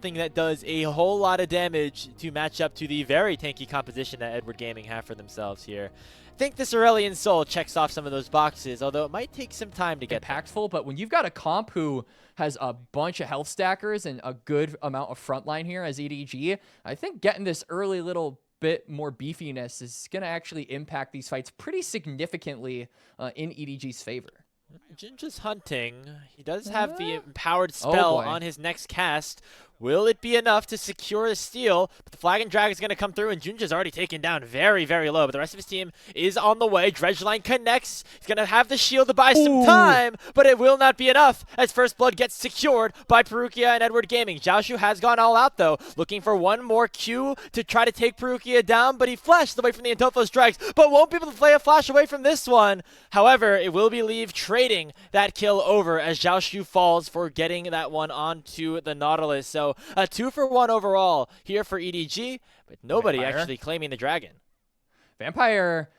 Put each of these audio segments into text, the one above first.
something that does a whole lot of damage to match up to the very tanky composition that Edward Gaming have for themselves here. I think this Aurelion Sol checks off some of those boxes, although it might take some time to get impactful. But when you've got a comp who has a bunch of health stackers and a good amount of frontline here as EDG, I think getting this early little bit more beefiness is going to actually impact these fights pretty significantly in EDG's favor. Junja's hunting. He does have the empowered spell on his next cast. Will it be enough to secure the steal? But the Flag and Drag is going to come through, and Junja's already taken down very, very low. But the rest of his team is on the way. Dredgeline connects. He's going to have the shield to buy some time, but it will not be enough as First Blood gets secured by Perukia and Edward Gaming. Xiaoshu has gone all out, though, looking for one more Q to try to take Perukia down, but he flashed away from the Antofo strikes, but won't be able to play a flash away from this one. However, it will be Leave trading that kill over as Xiaoshu falls for getting that one onto the Nautilus. So a 2-for-1 overall here for EDG, but nobody actually claiming the dragon. Vampire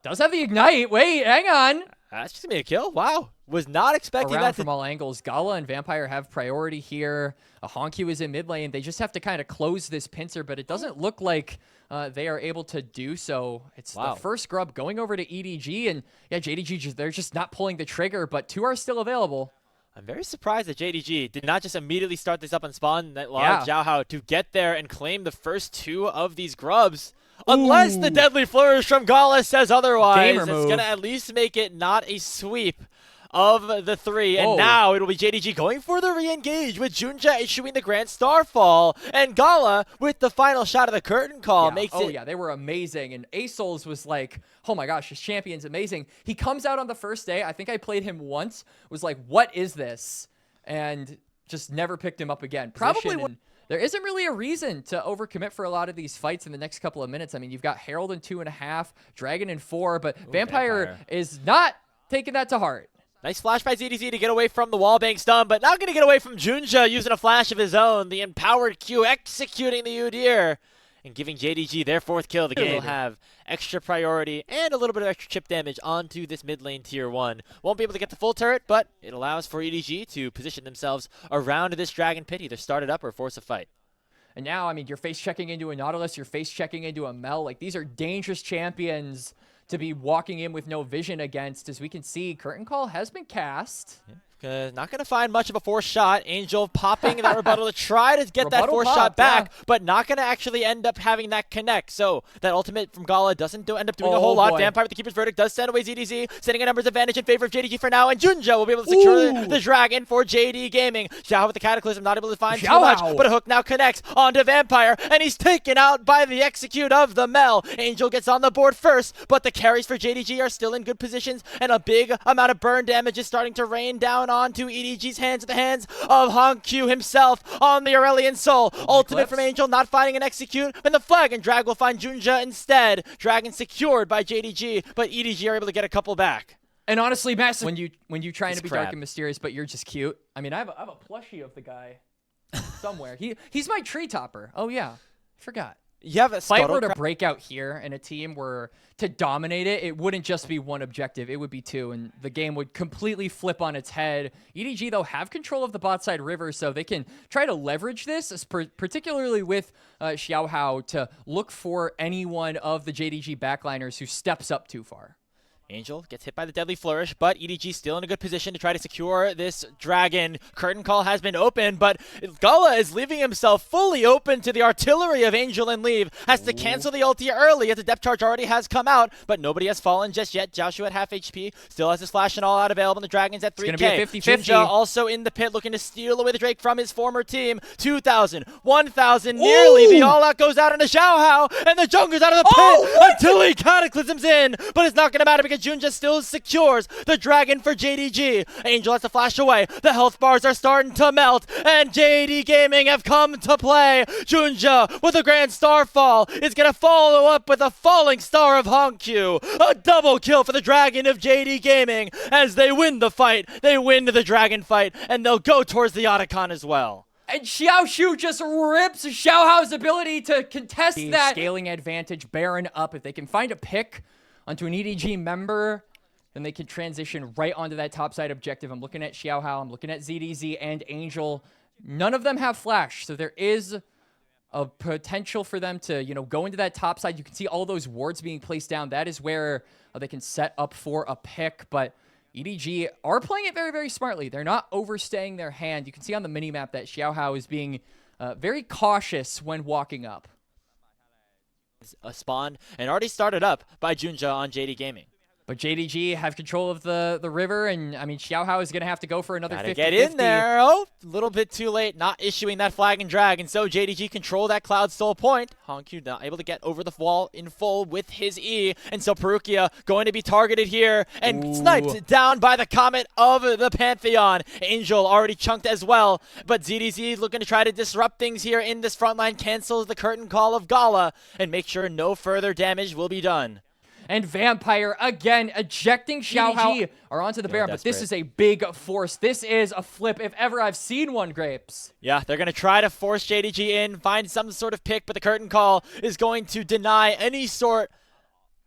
does have the ignite. Wait, hang on. That's just gonna be a kill. Wow, was not expecting that. From all angles. Gala and Vampire have priority here. A Honkyu is in mid lane. They just have to kind of close this pincer, but it doesn't look like they are able to do so. It's the first grub going over to EDG, and yeah, JDG, they're just not pulling the trigger, but 2 are still available. I'm very surprised that JDG did not just immediately start this up on spawn that allowed Xiaohao to get there and claim the first 2 of these grubs. Unless the deadly flourish from Gala says otherwise, it's going to at least make it not a sweep of the 3. And now it'll be JDG going for the re-engage with Junja issuing the Grand Starfall. And Gala, with the final shot of the curtain call, makes it... yeah, they were amazing. And ASouls was like, oh my gosh, this champion's amazing. He comes out on the first day. I think I played him once. Was like, what is this? And just never picked him up again. Probably... There isn't really a reason to overcommit for a lot of these fights in the next couple of minutes. I mean, you've got Herald in 2.5, Dragon in 4, but Vampire is not taking that to heart. Nice flash by ZDZ to get away from the wallbang stun, but not going to get away from Junja using a flash of his own. The empowered Q executing the Udyr and giving JDG their 4th kill. The game will have extra priority and a little bit of extra chip damage onto this mid lane tier 1. Won't be able to get the full turret, but it allows for EDG to position themselves around this Dragon Pit, either start it up or force a fight. And now, I mean, you're face checking into a Nautilus, you're face checking into a Mel. Like, these are dangerous champions to be walking in with no vision against. As we can see, Curtain Call has been cast. Not going to find much of a forced shot. Angel popping that rebuttal to try to get that forced shot back, but not going to actually end up having that connect. So that ultimate from Gala doesn't end up doing a whole lot. Vampire with the Keeper's Verdict does send away ZDZ, setting a numbers advantage in favor of JDG for now, and Junja will be able to secure the dragon for JD Gaming. Xiao with the Cataclysm, not able to find too much, but a hook now connects onto Vampire, and he's taken out by the execute of the Mel. Angel gets on the board first, but the carries for JDG are still in good positions, and a big amount of burn damage is starting to rain down onto EDG's hands at the hands of Honkyu himself on the Aurelion Sol. Ultimate from Angel, not finding an execute, and the Flag and Drag will find Junja instead. Dragon secured by JDG, but EDG are able to get a couple back. And honestly, massive when you trying to be dark and mysterious, but you're just cute. I mean, I have a plushie of the guy somewhere. He's my tree topper. Oh yeah, forgot. You have a fight were to break out here and a team were to dominate it, it wouldn't just be one objective, it would be 2, and the game would completely flip on its head. EDG, though, have control of the bot side river, so they can try to leverage this, particularly with Xiaohao, to look for any one of the JDG backliners who steps up too far. Angel gets hit by the Deadly Flourish, but EDG still in a good position to try to secure this dragon. Curtain Call has been open, but Gala is leaving himself fully open to the artillery of Angel and Leave. Has to cancel the ulti early as the depth charge already has come out, but nobody has fallen just yet. Joshua at half HP, still has his flash and all out available, and the dragon's at 3K. It's going to be a 50-50. Junja also in the pit looking to steal away the Drake from his former team. 2,000, 1,000, nearly. The all out goes out into Xiaohao, and the Jungler's out of the pit until he cataclysms in, but it's not going to matter because Junja still secures the dragon for JDG. Angel has to flash away. The health bars are starting to melt, and JD Gaming have come to play. Junja with a Grand Starfall is going to follow up with a falling star of Honkyu. A double kill for the dragon of JD Gaming as they win the fight. They win the dragon fight, and they'll go towards the Otacon as well. And Xiaoshu just rips Xiaohao's ability to contest that scaling advantage Baron up. If they can find a pick onto an EDG member, then they can transition right onto that topside objective. I'm looking at Xiaohao, I'm looking at ZDZ and Angel. None of them have flash, so there is a potential for them to, go into that top side. You can see all those wards being placed down. That is where they can set up for a pick, but EDG are playing it very, very smartly. They're not overstaying their hand. You can see on the minimap that Xiaohao is being very cautious when walking up. A spawn and already started up by Junja on JD Gaming. But JDG have control of the river, and I mean, Xiaohao is going to have to go for another 50-50. Get in there. Oh, a little bit too late, not issuing that flag and drag, and so JDG control that Cloud Soul point. Hongq not able to get over the wall in full with his E, and so Perukia going to be targeted here and sniped down by the Comet of the Pantheon. Angel already chunked as well, but ZDZ looking to try to disrupt things here in this front line, cancels the curtain call of Gala, and make sure no further damage will be done. And Vampire, again, ejecting Xiaohao are onto the Baron, but this is a big force. This is a flip if ever I've seen one, Grapes. Yeah, they're going to try to force JDG in, find some sort of pick, but the curtain call is going to deny any sort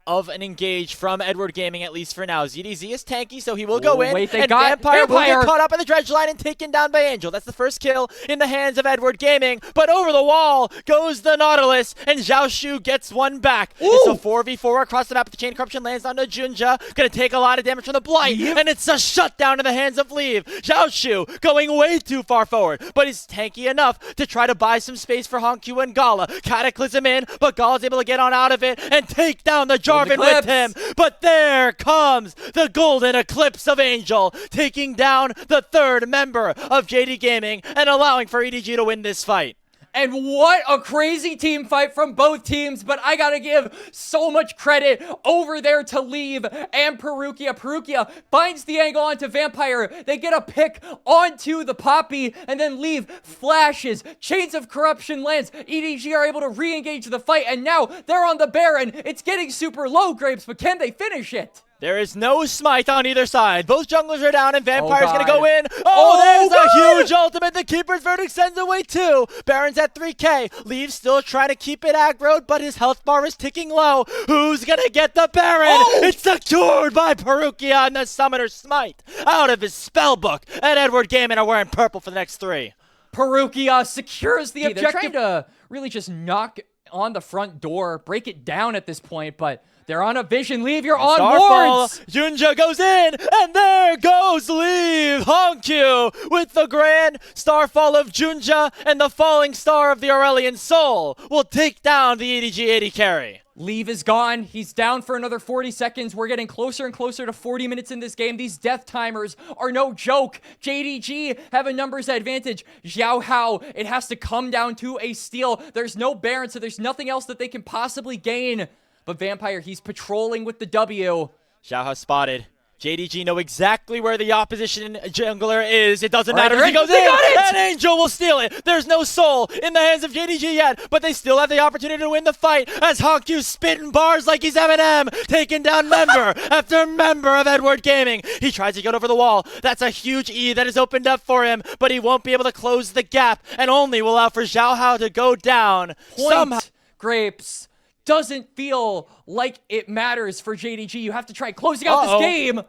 of an engage from Edward Gaming, at least for now. ZDZ is tanky, so he will go in, and Vampire will get caught up in the dredge line and taken down by Angel. That's the first kill in the hands of Edward Gaming, but over the wall goes the Nautilus, and Zhao Shu gets one back. It's a 4v4 across the map, but the Chain Corruption lands onto Junja, gonna take a lot of damage from the Blight, and it's a shutdown in the hands of Leave. Zhao Shu going way too far forward, but he's tanky enough to try to buy some space for Hongq and Gala. Cataclysm in, but Gala's able to get on out of it and take down the Jarvan with him, but there comes the golden eclipse of Angel, taking down the third member of JD Gaming and allowing for EDG to win this fight. And what a crazy team fight from both teams, but I gotta give so much credit over there to Leave and Perukia. Perukia finds the angle onto Vampire. They get a pick onto the Poppy, and then Leave flashes. Chains of Corruption lands. EDG are able to re-engage the fight, and now they're on the Baron. It's getting super low, Grapes, but can they finish it? There is no smite on either side. Both junglers are down, and Vampire's going to go in. There's a huge ultimate. The Keeper's Verdict sends away two. Baron's at 3k. Leaves still trying to keep it aggroed, but his health bar is ticking low. Who's going to get the Baron? It's secured by Perukia, and the Summoner Smite out of his spellbook. And Edward Gaming are wearing purple for the next three. Perukia secures the objective. They're trying to really just knock on the front door, break it down at this point, but they're on a vision. Leave, you're on wards. Junja goes in, and there goes Leave. Hongq with the grand starfall of Junja, and the falling star of the Aurelian Soul will take down the EDG AD carry. Leave is gone. He's down for another 40 seconds. We're getting closer and closer to 40 minutes in this game. These death timers are no joke. JDG have a numbers advantage. Xiaohao, it has to come down to a steal. There's no Baron, so there's nothing else that they can possibly gain. But Vampire, he's patrolling with the W. Xiaohao spotted. JDG know exactly where the opposition jungler is. It doesn't matter if he goes in, and Angel will steal it. There's no soul in the hands of JDG yet, but they still have the opportunity to win the fight as Hongq's spitting bars like he's Eminem, taking down member after member of Edward Gaming. He tries to get over the wall. That's a huge E that is opened up for him, but he won't be able to close the gap and only will allow for Xiaohao to go down. Somehow. Grapes. Doesn't feel like it matters for JDG. You have to try closing out this game.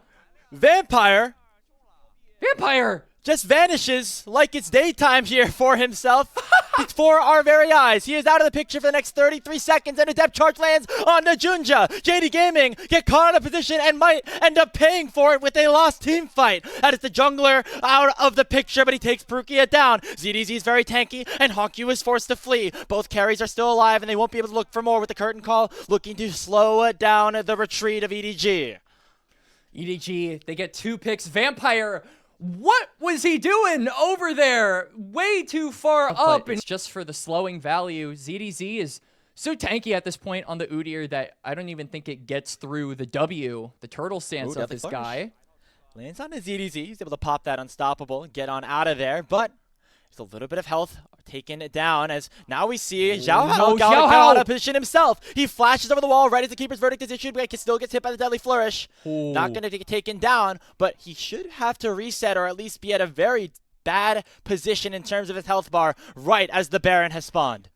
Vampire just vanishes like it's daytime here for himself. Before our very eyes. He is out of the picture for the next 33 seconds, and a depth charge lands on the Junja. JD Gaming get caught in a position and might end up paying for it with a lost team fight. That is the jungler out of the picture, but he takes Perukia down. ZDZ is very tanky, and Hongq is forced to flee. Both carries are still alive, and they won't be able to look for more with the curtain call, looking to slow down the retreat of EDG. EDG, they get 2 picks. Vampire, what was he doing over there? Way too far up. It's just for the slowing value. ZDZ is so tanky at this point on the Udyr that I don't even think it gets through the W, the turtle stance of this guy. Lands on his ZDZ. He's able to pop that unstoppable, get on out of there, but there's a little bit of health taken it down as now we see Xiaohao out of position himself. He flashes over the wall right as the Keeper's Verdict is issued, but he still gets hit by the Deadly Flourish. Not going to get taken down, but he should have to reset or at least be at a very bad position in terms of his health bar right as the Baron has spawned.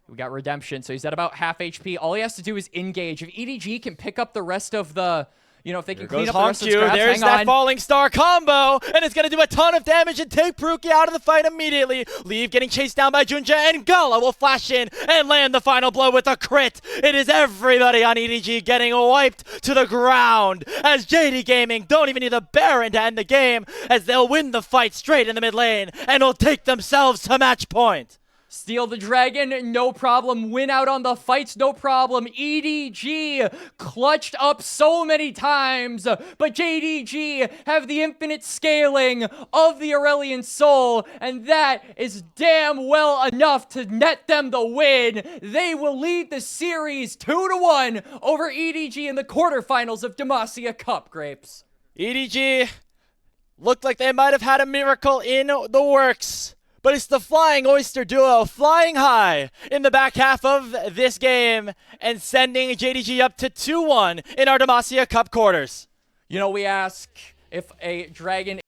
We got Redemption, so he's at about half HP. All he has to do is engage. If EDG can pick up the rest of the You know, if they can Here clean goes up the rest of the Hongkyu. scraps, There's hang that on. falling star combo, and it's going to do a ton of damage and take Pruki out of the fight immediately. Leave getting chased down by Junja, and Gala will flash in and land the final blow with a crit. It is everybody on EDG getting wiped to the ground as JD Gaming don't even need the Baron to end the game, as they'll win the fight straight in the mid lane and will take themselves to match point. Steal the dragon, no problem. Win out on the fights, no problem. EDG clutched up so many times, but JDG have the infinite scaling of the Aurelion Soul, and that is damn well enough to net them the win. They will lead the series 2-1 over EDG in the quarterfinals of Demacia Cup, Grapes. EDG looked like they might have had a miracle in the works. But it's the Flying Oyster duo flying high in the back half of this game and sending JDG up to 2-1 in our Demacia Cup quarters. You know, we ask if a dragon